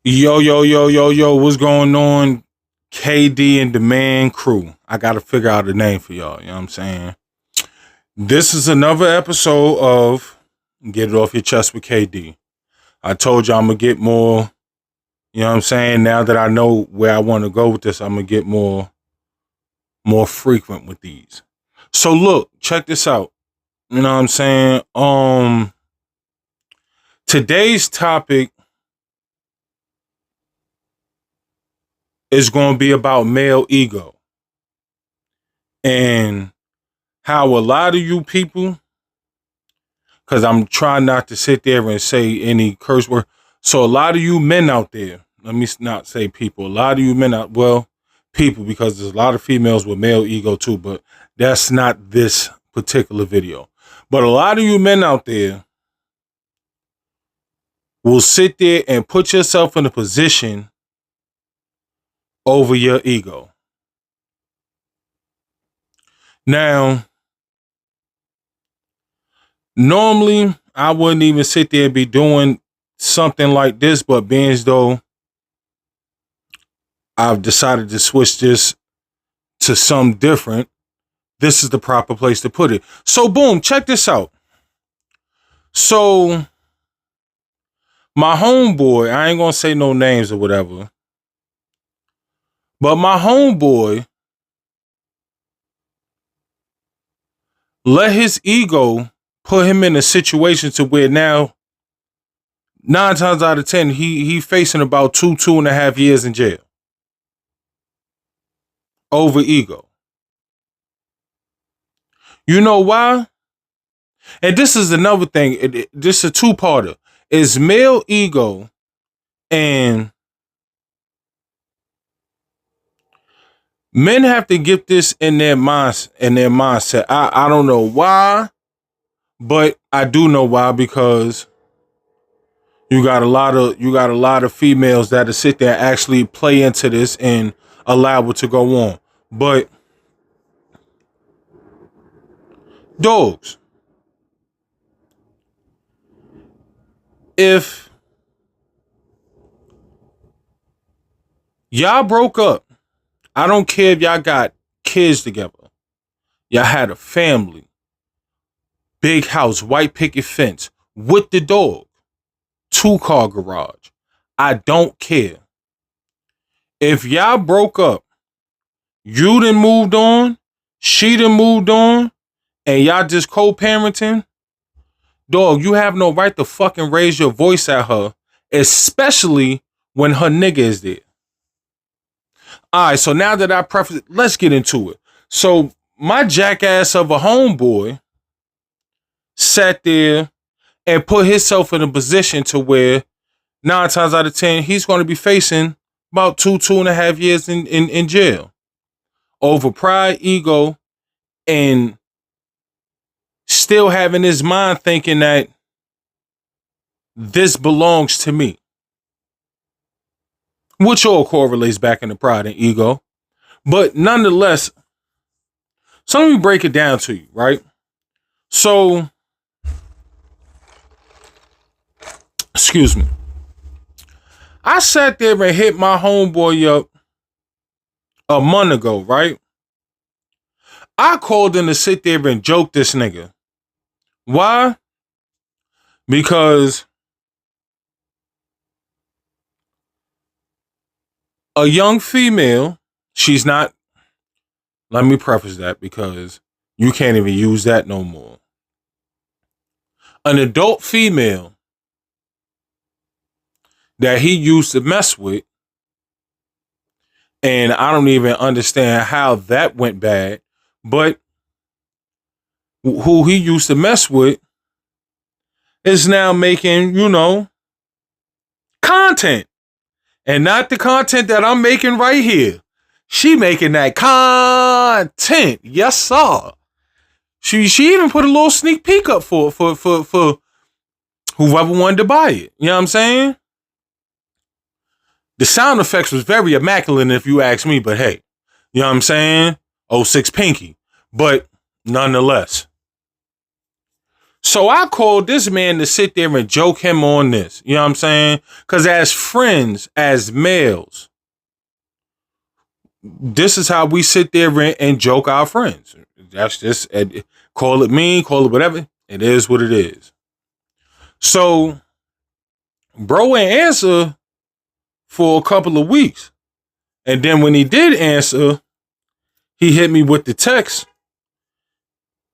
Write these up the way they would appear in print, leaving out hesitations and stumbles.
Yo, yo, yo, yo, yo, what's going on? KD and the Man Crew. I got to figure out a name for y'all. You know what I'm saying? This is another episode of Get It Off Your Chest with KD. I told you I'm going to get more, you know what I'm saying? Now that I know where I want to go with this, I'm going to get more frequent with these. So look, check this out. You know what I'm saying? Today's topic is going to be about male ego and how a lot of you people, because I'm trying not to sit there and say any curse word. So a lot of you men out there, let me not say people, a lot of you men people, because there's a lot of females with male ego too, but that's not this particular video. But a lot of you men out there will sit there and put yourself in a position over your ego. Now, normally I wouldn't even sit there and be doing something like this, but being as though I've decided to switch this to some different, this is the proper place to put it. So boom, check this out. So my homeboy, I ain't gonna say no names or whatever, but my homeboy let his ego put him in a situation to where now 9 times out of 10 he facing about 2.5 years in jail over ego. You know why? And this is another thing. This is a two-parter. Is male ego and men have to get this in their mindset. I don't know why, but I do know why, because you got a lot of females that sit there and actually play into this and allow it to go on. But dogs, if y'all broke up, I don't care if y'all got kids together, y'all had a family, big house, white picket fence with the dog, 2-car garage, I don't care. If y'all broke up, you done moved on, she done moved on, and y'all just co-parenting, dog, you have no right to fucking raise your voice at her, especially when her nigga is there. All right, so now that I preface it, let's get into it. So my jackass of a homeboy sat there and put himself in a position to where 9 times out of 10, he's going to be facing about 2.5 years in jail over pride, ego, and still having his mind thinking that this belongs to me, which all correlates back into pride and ego. But nonetheless, so let me break it down to you, right? So, excuse me. I sat there and hit my homeboy up a month ago, right? I called him to sit there and joke this nigga. Why? Because a young female, she's not, let me preface that because you can't even use that no more. An adult female that he used to mess with, and I don't even understand how that went bad, but who he used to mess with is now making, content. And not the content that I'm making right here. She making that content. Yes, sir. She even put a little sneak peek up for whoever wanted to buy it. You know what I'm saying? The sound effects was very immaculate if you ask me, but hey, you know what I'm saying? 06 Pinky. But nonetheless. So I called this man to sit there and joke him on this. You know what I'm saying? Because as friends, as males, this is how we sit there and joke our friends. That's just, call it mean, call it whatever. It is what it is. So, bro ain't answer for a couple of weeks. And then when he did answer, he hit me with the text,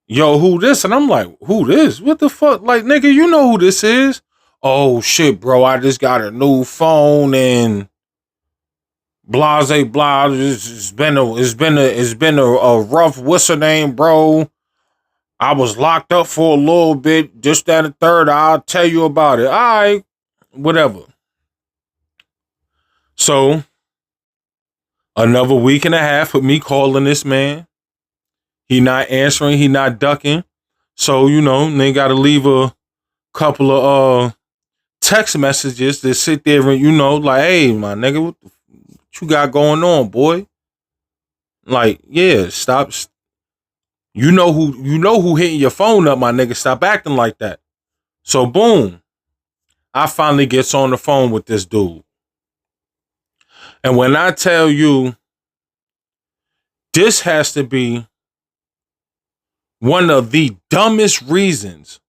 yo, who this? And I'm like, who this? What the fuck? Like, nigga, you know who this is? Oh shit, bro, I just got a new phone and blase blah. It's been a rough what's her name, bro. I was locked up for a little bit, just that and third. I'll tell you about it. All right, whatever. So another week and a half with me calling this man. He not answering, he not ducking. So, you know, they gotta leave a couple of text messages to sit there and, you know, like, hey, my nigga, what you got going on, boy? Like, yeah, stop. You know who hitting your phone up, my nigga. Stop acting like that. So boom, I finally gets on the phone with this dude. And when I tell you, this has to be one of the dumbest reasons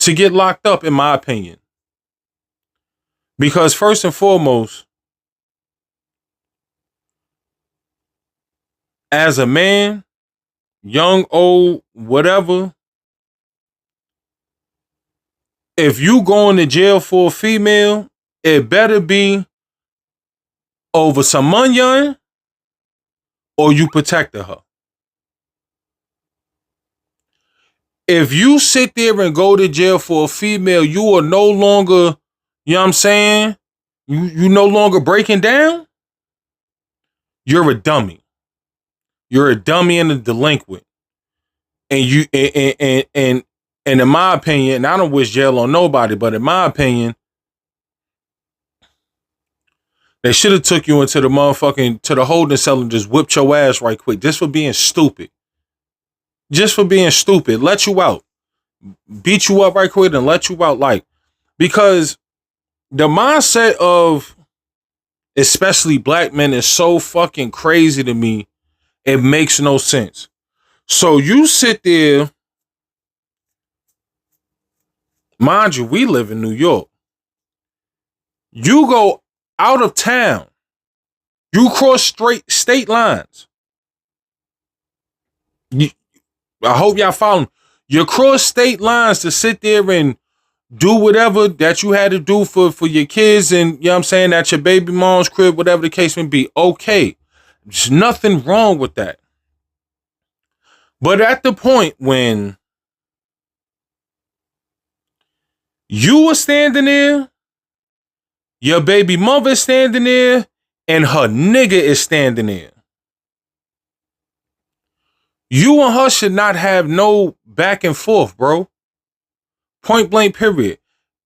to get locked up, in my opinion. Because first and foremost, as a man, young, old, whatever, if you going to jail for a female, it better be over some money or you protected her. If you sit there and go to jail for a female, you are no longer, you know what I'm saying? You no longer breaking down. You're a dummy. You're a dummy and a delinquent. And you and in my opinion, and I don't wish jail on nobody, but in my opinion, they should have took you into the motherfucking to the holding cell and just whipped your ass right quick, just for being stupid. Just for being stupid. Let you out. Beat you up right quick and let you out. Like, because the mindset of especially black men is so fucking crazy to me. It makes no sense. So you sit there, mind you, we live in New York. You go out of town. You cross straight state lines. I hope y'all follow me. You cross state lines to sit there and do whatever that you had to do for your kids and, you know what I'm saying, at your baby mom's crib, whatever the case may be. Okay. There's nothing wrong with that. But at the point when you were standing there, your baby mother is standing there, and her nigga is standing there, you and her should not have no back and forth, bro. Point blank, period.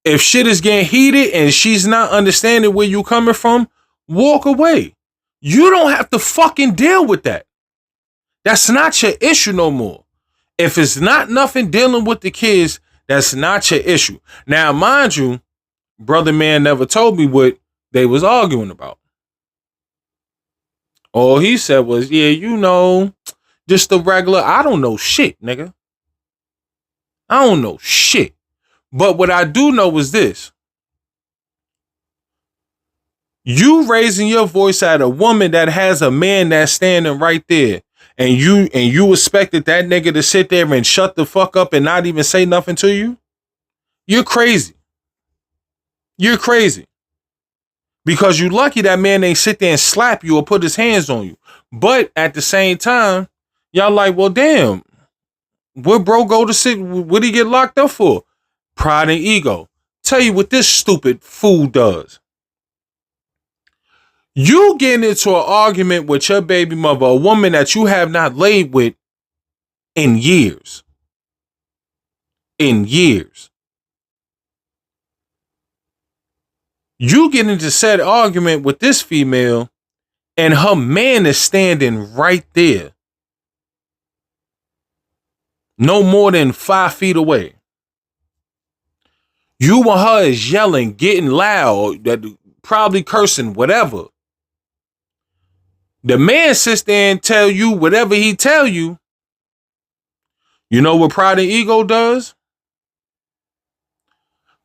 If shit is getting heated and she's not understanding where you coming from, walk away. You don't have to fucking deal with that. That's not your issue no more. If it's not nothing dealing with the kids, that's not your issue. Now, mind you, brother man never told me what they was arguing about. All he said was, yeah, you know, just the regular, I don't know shit, nigga. I don't know shit. But what I do know is this. You raising your voice at a woman that has a man that's standing right there, and you expected that nigga to sit there and shut the fuck up and not even say nothing to you? You're crazy. You're crazy. Because you lucky that man ain't sit there and slap you or put his hands on you. But at the same time, y'all like, well, damn, where bro go to sit? What did he get locked up for? Pride and ego. Tell you what this stupid fool does. You get into an argument with your baby mother, a woman that you have not laid with in years. In years. You get into said argument with this female and her man is standing right there. No more than 5 feet away. You and her is yelling, getting loud, that probably cursing, whatever. The man sits there and tell you whatever he tell you. You know what pride and ego does?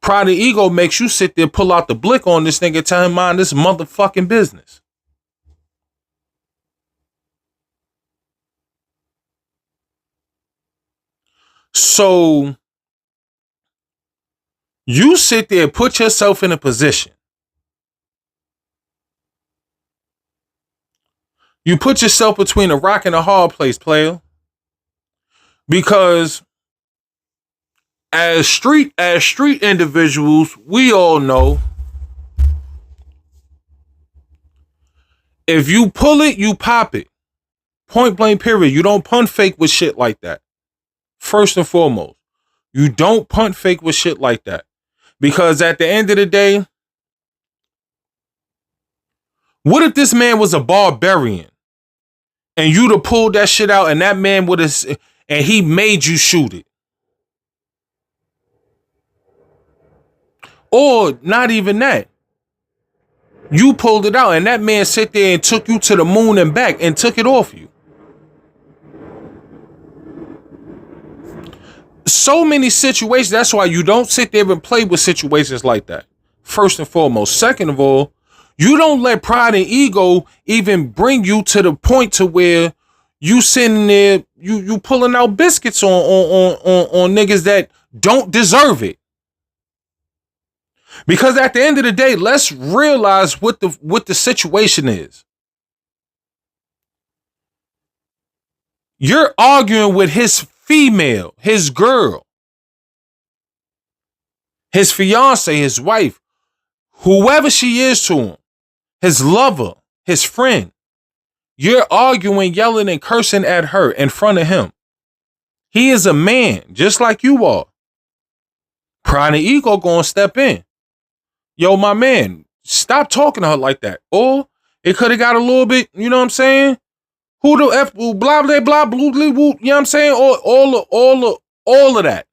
Pride and ego makes you sit there, pull out the blick on this nigga, tell him mind this motherfucking business. So you sit there, put yourself in a position. You put yourself between a rock and a hard place, player. Because as street individuals, we all know if you pull it, you pop it. Point blank period. You don't punt fake with shit like that. First and foremost, you don't punt fake with shit like that. Because at the end of the day, what if this man was a barbarian and you'd have pulled that shit out and that man would have, and he made you shoot it? Or not even that. You pulled it out and that man sit there and took you to the moon and back and took it off you. So many situations. That's why you don't sit there and play with situations like that. First and foremost. Second of all, you don't let pride and ego even bring you to the point to where you sitting there, you pulling out biscuits on niggas that don't deserve it. Because at the end of the day, let's realize what the situation is. You're arguing with his female, his girl, his fiance, his wife, whoever she is to him, his lover, his friend. You're arguing, yelling, and cursing at her in front of him. He is a man, just like you are. Pride and ego gonna step in. Yo, my man, stop talking to her like that. Or it could have got a little bit, you know what I'm saying? Who the F, blah, blah, blah, blah, blah, you know what I'm saying? All of that.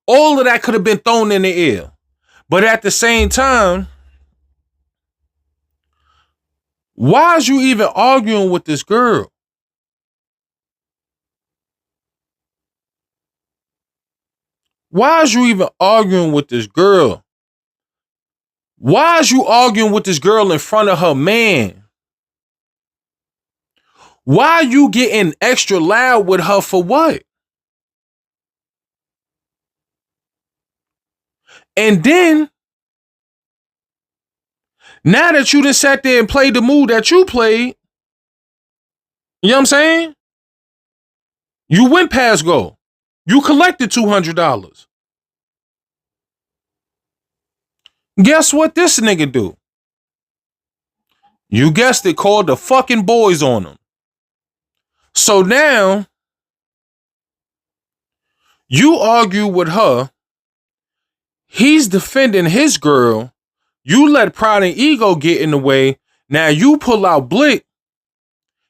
All of that could have been thrown in the air. But at the same time, why is you even arguing with this girl? Why is you even arguing with this girl? Why is you arguing with this girl in front of her man? Why are you getting extra loud with her for what? And then, now that you done sat there and played the move that you played, you know what I'm saying? You went past go. You collected $200. Guess what this nigga do? You guessed it, called the fucking boys on him. So now, you argue with her. He's defending his girl. You let pride and ego get in the way. Now you pull out blick.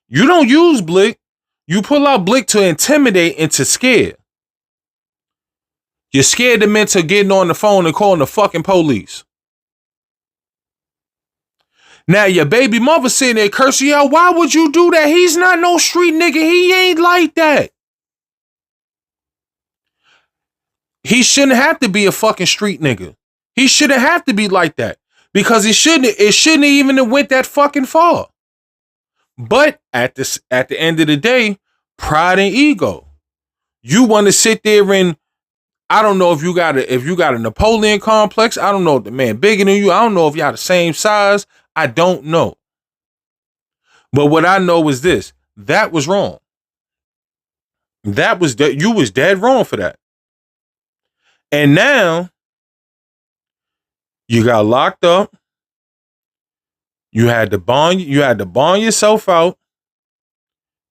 You don't use blick. You pull out blick to intimidate and to scare. You scared them into getting on the phone and calling the fucking police. Now your baby mother sitting there cursing, yo, why would you do that? He's not no street nigga. He ain't like that. He shouldn't have to be a fucking street nigga. He shouldn't have to be like that. Because it shouldn't even have went that fucking far. But at the end of the day, pride and ego. You want to sit there and, I don't know if you got a Napoleon complex. I don't know if the man bigger than you. I don't know if y'all the same size. I don't know. But what I know is this. That was wrong. You was dead wrong for that. And now you got locked up. You had to bond yourself out.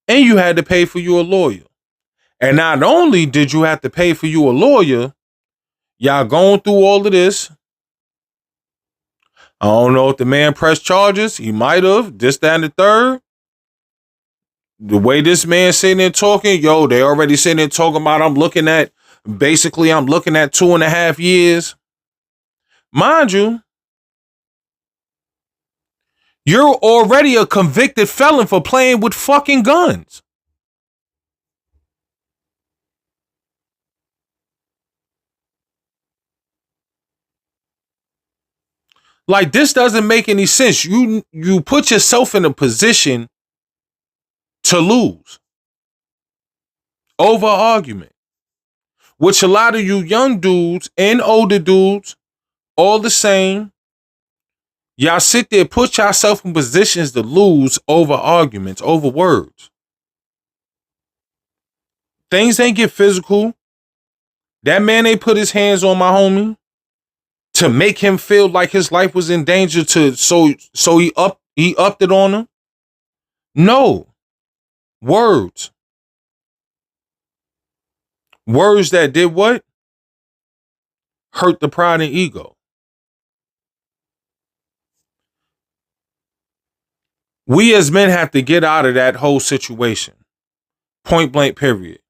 And you had to pay for you a lawyer. And not only did you have to pay for you a lawyer, y'all going through all of this. I don't know if the man pressed charges. He might have. This, that, and the third. The way this man sitting there talking, yo, they already sitting there talking about I'm looking at 2.5 years. Mind you, you're already a convicted felon for playing with fucking guns. Like, this doesn't make any sense. You put yourself in a position to lose over argument, which a lot of you young dudes and older dudes, all the same, y'all sit there, put yourself in positions to lose over arguments, over words. Things ain't get physical. That man ain't put his hands on my homie to make him feel like his life was in danger so he upped it on him. No. Words. Words that did what? Hurt the pride and ego. We as men have to get out of that whole situation. Point blank, period.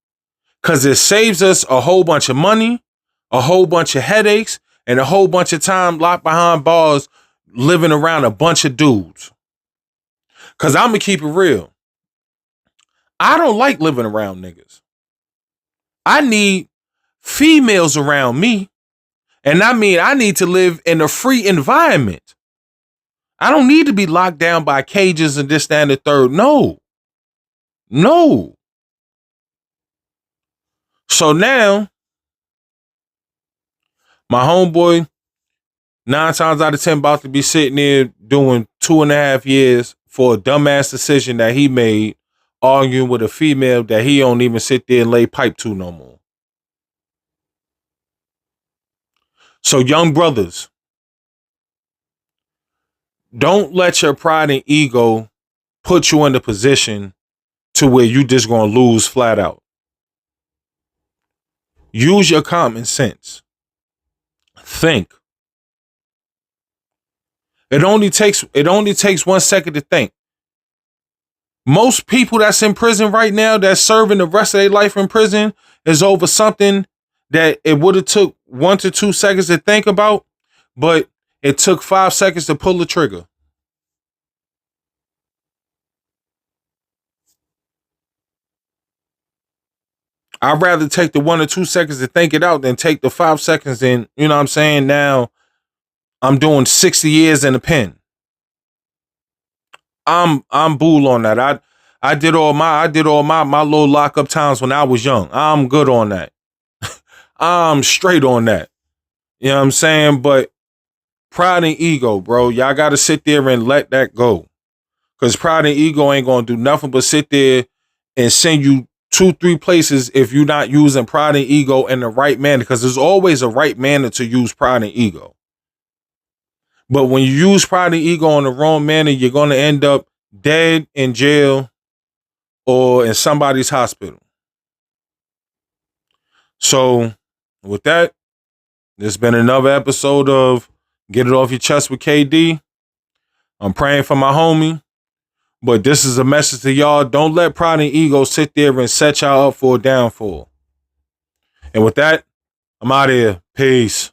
Because it saves us a whole bunch of money, a whole bunch of headaches, and a whole bunch of time locked behind bars living around a bunch of dudes. Because I'm going to keep it real. I don't like living around niggas. I need females around me. And I mean, I need to live in a free environment. I don't need to be locked down by cages and this, that, and the third. No. So now, my homeboy, 9 times out of 10, about to be sitting there doing 2.5 years for a dumbass decision that he made, arguing with a female that he don't even sit there and lay pipe to no more. So young brothers, don't let your pride and ego put you in the position to where you just gonna lose flat out. Use your common sense. Think. It only takes 1 second to think. Most people that's in prison right now, that's serving the rest of their life in prison, is over something that it would have took 1 to 2 seconds to think about, but it took 5 seconds to pull the trigger. I'd rather take the 1 or 2 seconds to think it out than take the 5 seconds and, you know what I'm saying, now I'm doing 60 years in the pen. I'm bull on that. I did all my little lockup times when I was young. I'm good on that. I'm straight on that. You know what I'm saying? But pride and ego, bro, y'all got to sit there and let that go. Because pride and ego ain't going to do nothing but sit there and send you 2-3 places if you're not using pride and ego in the right manner. Because there's always a right manner to use pride and ego. But when you use pride and ego in the wrong manner, you're going to end up dead, in jail, or in somebody's hospital. So, with that, this has been another episode of Get It Off Your Chest with KD. I'm praying for my homie. But this is a message to y'all. Don't let pride and ego sit there and set y'all up for a downfall. And with that, I'm out of here. Peace.